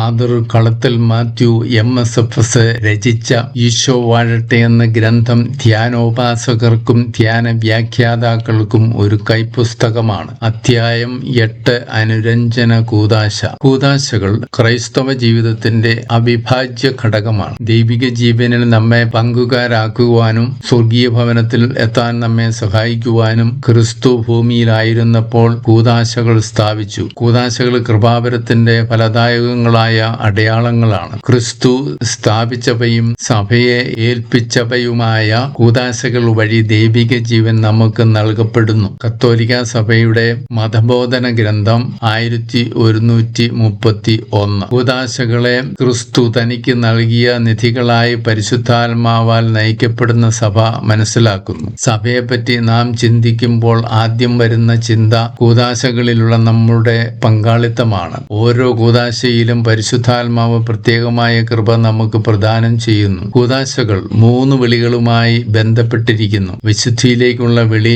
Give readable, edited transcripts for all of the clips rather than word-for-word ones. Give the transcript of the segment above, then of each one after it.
Father കളത്തിൽ Mathew MSFS രചിച്ച ഈശോ വാഴട്ടെ എന്ന ഗ്രന്ഥം ധ്യാനോപാസകർക്കും ധ്യാന വ്യാഖ്യാതാക്കൾക്കും ഒരു കൈപ്പുസ്തകമാണ്. അധ്യായം 8 അനുരഞ്ജന കൂദാശ. കൂദാശകൾ ക്രൈസ്തവ ജീവിതത്തിന്റെ അവിഭാജ്യ ഘടകമാണ്. ദൈവിക ജീവനിൽ നമ്മെ പങ്കുകാരാക്കുവാനും സ്വർഗീയ ഭവനത്തിൽ എത്താൻ നമ്മെ സഹായിക്കുവാനും ക്രിസ്തു ഭൂമിയിലായിരുന്നപ്പോൾ കൂദാശകൾ സ്ഥാപിച്ചു. കൂദാശകൾ കൃപാവരത്തിന്റെ ഫലദായകങ്ങളായ അടയാളങ്ങളാണ്. ക്രിസ്തു സ്ഥാപിച്ചവയും സഭയെ ഏൽപ്പിച്ചവയുമായ കൂദാശകൾ വഴി ദൈവിക ജീവൻ നമുക്ക് നൽകപ്പെടുന്നു. കത്തോലിക്ക സഭയുടെ മതബോധന ഗ്രന്ഥം 1131. കൂദാശകളെ ക്രിസ്തു തനിക്ക് നൽകിയ നിധികളായി പരിശുദ്ധാത്മാവാൽ നയിക്കപ്പെടുന്ന സഭ മനസ്സിലാക്കുന്നു. സഭയെപ്പറ്റി നാം ചിന്തിക്കുമ്പോൾ ആദ്യം വരുന്ന ചിന്ത കൂദാശകളിലുള്ള നമ്മുടെ പങ്കാളിത്തമാണ്. ഓരോ കൂദാശയിലും പരിശുദ്ധാത്മാവ് പ്രത്യേകമായ കൃപ നമുക്ക് പ്രദാനം ചെയ്യുന്നു. കൂദാശകൾ 3 വിളികളുമായി ബന്ധപ്പെട്ടിരിക്കുന്നു. വിശുദ്ധിയിലേക്കുള്ള വിളി,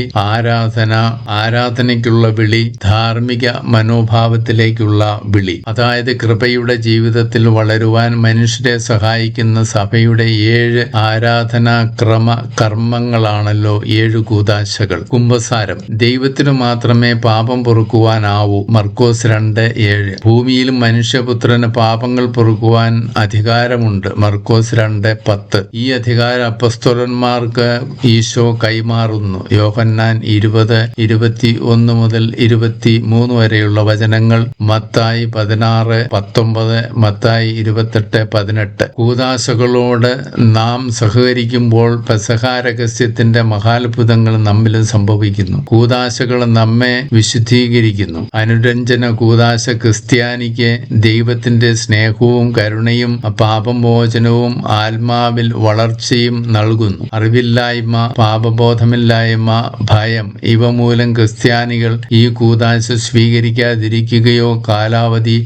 ആരാധനയ്ക്കുള്ള വിളി, ധാർമ്മിക മനോഭാവത്തിലേക്കുള്ള വിളി. അതായത് കൃപയുടെ ജീവിതത്തിൽ വളരുവാൻ മനുഷ്യരെ സഹായിക്കുന്ന സഭയുടെ 7 ആരാധനാ കർമ്മങ്ങളാണല്ലോ 7 കൂദാശകൾ. കുമ്പസാരം. ദൈവത്തിനു മാത്രമേ പാപം പൊറുക്കുവാനാവൂ. മർക്കോസ് 2:7. ഭൂമിയിലും മനുഷ്യപുത്രന് പാപങ്ങൾ പൊറുക്കുവാൻ അധികാരമുണ്ട്. മർക്കോസ് 2:10. ഈ അധികാരം അപ്പസ്തോലന്മാർക്ക് ഈശോ കൈമാറുന്നു. യോഹന്നാൻ 20:21 മുതൽ 23 വരെയുള്ള വചനങ്ങൾ. മത്തായി 16:19, മത്തായി 28:18. കൂദാശകളോട് നാം സഹകരിക്കുമ്പോൾ പെസഹ രഹസ്യത്തിന്റെ മഹാത്ഭുതങ്ങൾ നമ്മിൽ സംഭവിക്കുന്നു. കൂദാശകൾ നമ്മെ വിശുദ്ധീകരിക്കുന്നു. അനുരഞ്ജന കൂദാശ ക്രിസ്ത്യാനിക്ക് ദൈവത്തിന്റെ സ്നേഹവും കരുണയും പാപമോചനവും ആത്മാവിൽ വളർച്ചയും നൽകുന്നു. അറിവില്ലായ്മ, പാപബോധമില്ലായ്മ, ഭയം ഇവ മൂലം ക്രിസ്ത്യാനികൾ ഈ കൂദാശ സ്വീകരിക്കാതിരിക്കുകയോ കാലാവധി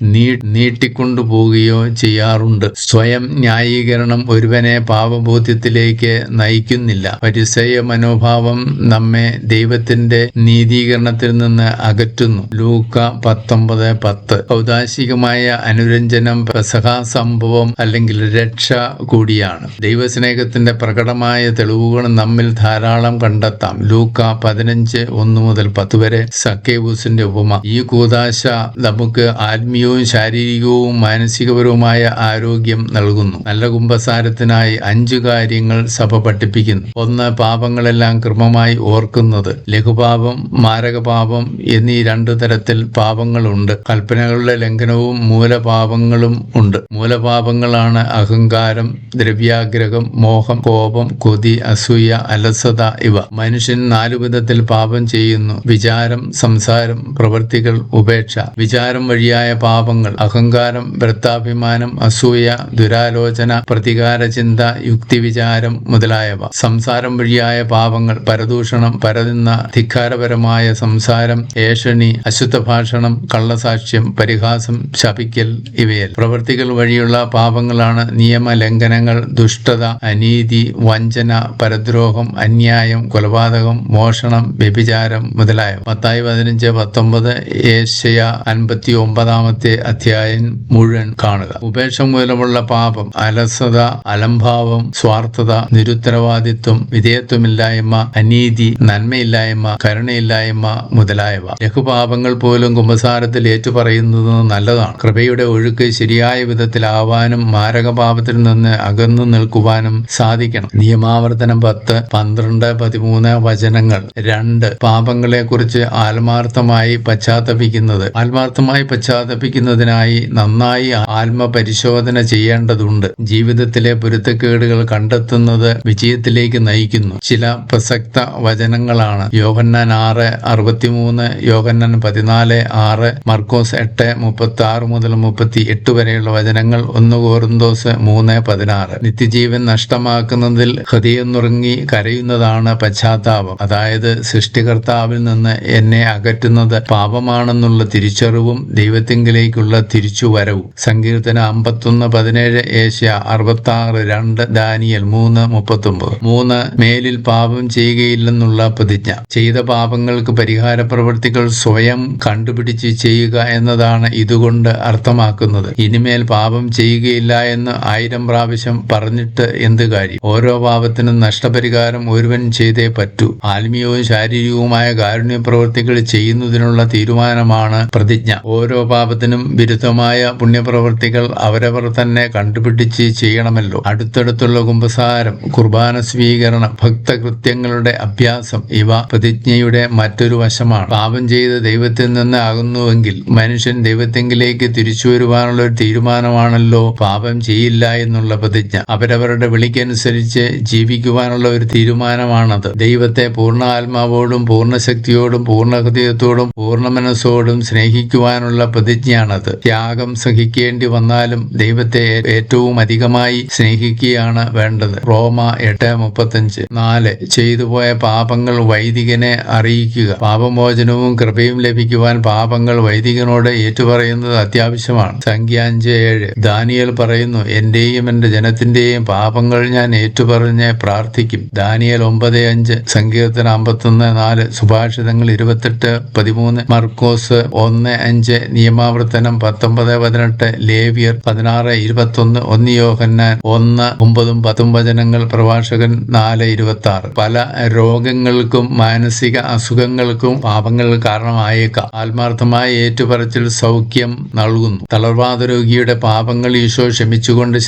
നീട്ടിക്കൊണ്ടുപോവുകയോ ചെയ്യാറുണ്ട്. സ്വയം ന്യായീകരണം ഒരുവനെ പാപബോധ്യത്തിലേക്ക് നയിക്കുന്നില്ല. പരിസയ മനോഭാവം നമ്മെ ദൈവത്തിന്റെ നീതീകരണത്തിൽ നിന്ന് അകറ്റുന്നു. ലൂക്ക 19:10. ഔദാശികമായ അനുരഞ്ജനം പെസഹ സംഭവം അല്ലെങ്കിൽ രക്ഷ കൂടിയാണ്. ദൈവസ്നേഹത്തിന്റെ പ്രകടമായ തെളിവുകൾ നമ്മിൽ ധാരാളം കണ്ടെത്താം. ലൂക്ക 15:1 മുതൽ 10 വരെ. സക്കേവൂസിന്റെ ഉപമ. ഈ കൂദാശ നമുക്ക് ആത്മീയവും ശാരീരികവും മാനസികപരവുമായ ആരോഗ്യം നൽകുന്നു. നല്ല കുമ്പസാരത്തിനായി 5 കാര്യങ്ങൾ സഭ പഠിപ്പിക്കുന്നു. 1. പാപങ്ങളെല്ലാം ക്രമമായി ഓർക്കുന്നത്. ലഘുപാപം, മാരകപാപം എന്നീ 2 തരത്തിൽ പാപങ്ങളുണ്ട്. കൽപ്പനകളുടെ ലംഘനവും മൂലപാപങ്ങളും ഉണ്ട്. മൂലപാപങ്ങളാണ് അഹങ്കാരം, ദ്രവ്യാഗ്രഹം, മോഹം, കോപം, കൊതി, അസൂയ, അലസത ഇവ. മനുഷ്യൻ 4 വിധത്തിൽ പാപം ചെയ്യുന്നു: വിചാരം, സംസാരം, പ്രവൃത്തികൾ, ഉപേക്ഷ. വിചാരം വഴിയായ പാപങ്ങൾ: അഹങ്കാരം, വൃത്താഭിമാനം, അസൂയ, ദുരാലോചന, പ്രതികാര ചിന്ത, യുക്തിവിചാരം മുതലായവ. സംസാരം വഴിയായ പാപങ്ങൾ: പരദൂഷണം, പരനിന്ദ, ധിക്കാരപരമായ സംസാരം, ഏഷണി, അശുദ്ധ ഭാഷണം, കള്ളസാക്ഷ്യം, പരിഹാസം, ശപിക്കൽ ഇവയൽ. പ്രവൃത്തികൾ വഴിയുള്ള പാപങ്ങളാണ് നിയമലംഘനങ്ങൾ, ദുഷ്ടത, അനീതി, വഞ്ചന, പരദ്രോഹം, അന്യായം, കൊലപാതകം, മോഷണം, വ്യഭിചാരം മുതലായവ. മത്തായി 15:19, ഏശയ്യ 59 അധ്യായം മുഴുവൻ കാണുക. ഉപേക്ഷ മൂലമുള്ള പാപം: അലസത, അലംഭാവം, സ്വാർത്ഥത, നിരുത്തരവാദിത്വം, വിധേയത്വമില്ലായ്മ, അനീതി, നന്മയില്ലായ്മ, കരുണയില്ലായ്മ മുതലായവ. ലഘുപാപങ്ങൾ പോലും കുമ്പസാരത്തിൽ ഏറ്റുപറയുന്നത് നല്ലതാണ്. കൃപയുടെ ഒഴുക്ക് ശരിയായ വിധത്തിലാവാനും മാരകപാപത്തിൽ നിന്ന് അകന്നു നിൽക്കുവാനും സാധിക്കണം. നിയമാവർത്തനം 10, 12, 13 വചനങ്ങൾ. 2. പാപങ്ങളെക്കുറിച്ച് ആത്മാർത്ഥമായി പശ്ചാത്തപിക്കുന്നത്. ആത്മാർത്ഥമായി പശ്ചാത്തപിക്കുന്നതിനായി നന്നായി ആത്മപരിശോധന ചെയ്യേണ്ടതുണ്ട്. ജീവിതത്തിലെ പൊരുത്തക്കേടുകൾ കണ്ടെത്തുന്നത് വിജയത്തിലേക്ക് നയിക്കുന്നു. ചില പ്രസക്ത വചനങ്ങളാണ്: യോഹന്നാൻ 6:63, യോഹന്നാൻ 14:6, മർക്കോസ് 8:36 മുതൽ 38 വരെയുള്ള വചനങ്ങൾ. 1 കൊരിന്തോസ് 3:16. നിത്യജീവൻ നഷ്ടമാക്കുന്നതിൽ ഹൃദയം നുറുങ്ങി കരയുന്നതാണ് പശ്ചാത്താപം. അതായത് സൃഷ്ടികർത്താവിൽ നിന്ന് എന്നെ അകറ്റുന്നത് പാപമാണെന്നുള്ള തിരിച്ചറിവും ദൈവത്തിങ്കിലേക്കുള്ള തിരിച്ചുവരവും. സങ്കീർത്തനം 51:17, ഏശയ്യ 66:2, ദാനിയേൽ 3:39. 3. മേലിൽ പാപം ചെയ്യുകയില്ലെന്നുള്ള പ്രതിജ്ഞ. ചെയ്ത പാപങ്ങൾക്ക് പരിഹാര പ്രവൃത്തികൾ സ്വയം കണ്ടുപിടിച്ച് ചെയ്യുക എന്നതാണ് ഇതുകൊണ്ട് അർത്ഥമാക്കുന്നത്. കേൾക്കുന്നത്. ഇനിമേൽ പാപം ചെയ്യുകയില്ല എന്ന് 1000 പ്രാവശ്യം പറഞ്ഞിട്ട് എന്ത് കാര്യം? ഓരോ പാപത്തിനും നഷ്ടപരിഹാരം ഒരുവൻ ചെയ്തേ പറ്റൂ. ആത്മീയവും ശാരീരികവുമായ കാരുണ്യ പ്രവൃത്തികൾ ചെയ്യുന്നതിനുള്ള തീരുമാനമാണ് പ്രതിജ്ഞ. ഓരോ പാപത്തിനും വിരുദ്ധമായ പുണ്യപ്രവൃത്തികൾ അവരവർ തന്നെ കണ്ടുപിടിച്ച് ചെയ്യണമല്ലോ. അടുത്തടുത്തുള്ള കുമ്പസാരം, കുർബാന സ്വീകരണം, ഭക്തകൃത്യങ്ങളുടെ അഭ്യാസം ഇവ പ്രതിജ്ഞയുടെ മറ്റൊരു വശമാണ്. പാപം ചെയ്ത് ദൈവത്തിൽ നിന്ന് അകന്നുവെങ്കിൽ മനുഷ്യൻ ദൈവത്തെങ്കിലേക്ക് തിരിച്ചു വരുവാനുള്ള ഒരു തീരുമാനമാണല്ലോ പാപം ചെയ്യില്ല എന്നുള്ള പ്രതിജ്ഞ. അവരവരുടെ വിളിക്കനുസരിച്ച് ജീവിക്കുവാനുള്ള ഒരു തീരുമാനമാണത്. ദൈവത്തെ പൂർണ്ണ ആത്മാവോടും പൂർണ്ണ ശക്തിയോടും പൂർണ്ണ ഹൃദയത്തോടും പൂർണ്ണ മനസ്സോടും സ്നേഹിക്കുവാനുള്ള പ്രതിജ്ഞയാണത്. ത്യാഗം സഹിക്കേണ്ടി വന്നാലും ദൈവത്തെ ഏറ്റവും അധികമായി സ്നേഹിക്കുകയാണ് വേണ്ടത്. റോമ 8:35. 4. ചെയ്തുപോയ പാപങ്ങൾ വൈദികനെ അറിയിക്കുക. പാപമോചനവും കൃപയും ലഭിക്കുവാൻ പാപങ്ങൾ വൈദികനോട് ഏറ്റുപറയുന്നത് അത്യാവശ്യമാണ്. സംഖ്യ 5:7. ദാനിയേൽ പറയുന്നു, എന്റെയും എന്റെ ജനത്തിന്റെയും പാപങ്ങൾ ഞാൻ ഏറ്റുപറഞ്ഞ് പ്രാർത്ഥിക്കും. ദാനിയേൽ 9:5. സങ്കീർത്തനം 51:4. സുഭാഷിതങ്ങൾ 28:13. മർക്കോസ് 1:5. നിയമാവർത്തനം 19:18. ലേവ്യർ 16:21. 1 യോഹന്നാൻ 1:9-10 വചനങ്ങൾ. പ്രഭാഷകൻ 4:26. പല രോഗങ്ങൾക്കും മാനസിക അസുഖങ്ങൾക്കും പാപങ്ങൾ കാരണമായേക്കാം. ആത്മാർത്ഥമായ ഏറ്റുപറച്ചിൽ സൗഖ്യം നൽകുന്നു. തളർവാദ രോഗിയുടെ പാപങ്ങൾ ഈശോ ക്ഷമിച്ചുകൊണ്ട്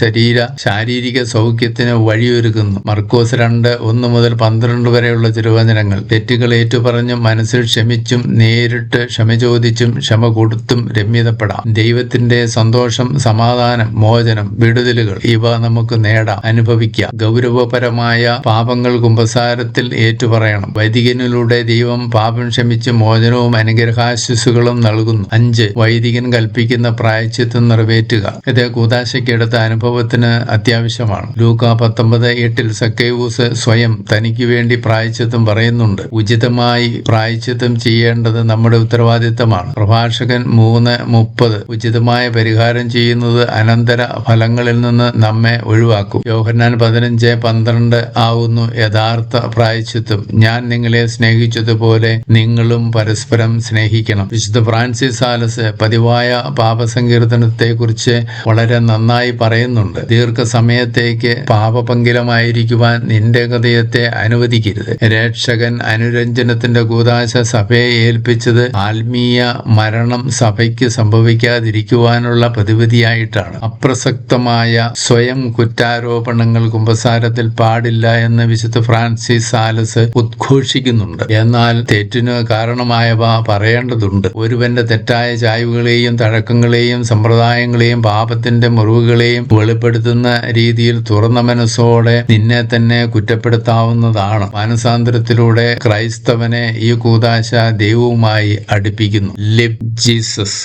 ശാരീരിക സൗഖ്യത്തിന് വഴിയൊരുക്കുന്നു. മർക്കോസ് 2:1-12 വരെയുള്ള തിരുവചനങ്ങൾ. തെറ്റുകൾ ഏറ്റുപറഞ്ഞും മനസ്സിൽ ക്ഷമിച്ചും നേരിട്ട് ക്ഷമ ചോദിച്ചും ക്ഷമ കൊടുത്തും രമ്യതപ്പെടാം. ദൈവത്തിന്റെ സന്തോഷം, സമാധാനം, മോചനം, വിടുതലുകൾ ഇവ നമുക്ക് നേടാം, അനുഭവിക്കാം. ഗൗരവപരമായ പാപങ്ങൾ കുമ്പസാരത്തിൽ ഏറ്റുപറയണം. വൈദികനിലൂടെ ദൈവം പാപം ക്ഷമിച്ച് മോചനവും അനുഗ്രഹാശിസുകളും നൽകുന്നു. 5. വൈദികൻ കൽപ്പിക്കുന്ന പ്രായശ്ചിത്തം നിറവേറ്റുക. ഇത് കൂദാശയ്ക്കെടുത്ത അനുഭവത്തിന് അത്യാവശ്യമാണ്. ലൂക്ക 19:8 സക്കൈവൂസ് സ്വയം തനിക്ക് വേണ്ടി പ്രായശ്ചിത്തം പറയുന്നുണ്ട്. ഉചിതമായി പ്രായശ്ചിത്തം ചെയ്യേണ്ടത് നമ്മുടെ ഉത്തരവാദിത്തമാണ്. പ്രഭാഷകൻ 3:30. ഉചിതമായ പരിഹാരം ചെയ്യുന്നത് അനന്തര ഫലങ്ങളിൽ നിന്ന് നമ്മെ ഒഴിവാക്കും. യോഹന്നാൻ 15:12 ആവുന്നു യഥാർത്ഥ പ്രായശ്ചിത്തം. ഞാൻ നിങ്ങളെ സ്നേഹിച്ചതുപോലെ നിങ്ങളും പരസ്പരം സ്നേഹിക്കണം. വിശുദ്ധ ഫ്രാൻസിസ് സാലസ് പതിവായ പാപസങ്കീർത്തനത്തെക്കുറിച്ച് വളരെ നന്നായി പറയുന്നുണ്ട്. ദീർഘസമയത്തേക്ക് പാപപങ്കിലമായിരിക്കുവാൻ നിന്റെ ഹൃദയത്തെ അനുവദിക്കരുത്. രക്ഷകൻ അനുരഞ്ജനത്തിന്റെ കൂദാശ സഭയെ ഏൽപ്പിച്ചത് ആത്മീയ മരണം സഭയ്ക്ക് സംഭവിക്കാതിരിക്കുവാനുള്ള പ്രതിവിധിയായിട്ടാണ്. അപ്രസക്തമായ സ്വയം കുറ്റാരോപണങ്ങൾ കുമ്പസാരത്തിൽ പാടില്ല എന്ന് വിശുദ്ധ ഫ്രാൻസിസ് സാലസ് ഉദ്ഘോഷിക്കുന്നുണ്ട്. എന്നാൽ തെറ്റിന് കാരണമായവ പറയേണ്ടതുണ്ട്. ഒരുവന്റെ തെറ്റായ ചായ്വുകളെയും തഴക്കങ്ങളെയും സമ്പ്രദായങ്ങളെയും പാപത്തിന്റെ മുറിവുകളെയും വെളിപ്പെടുത്തുന്ന രീതിയിൽ തുറന്ന മനസ്സോടെ നിന്നെ തന്നെ കുറ്റപ്പെടുത്താവുന്നതാണ്. മാനസാന്തരത്തിലൂടെ ക്രൈസ്തവനെ ഈ കൂദാശ ദൈവവുമായി അടുപ്പിക്കുന്നു. Live Jesus.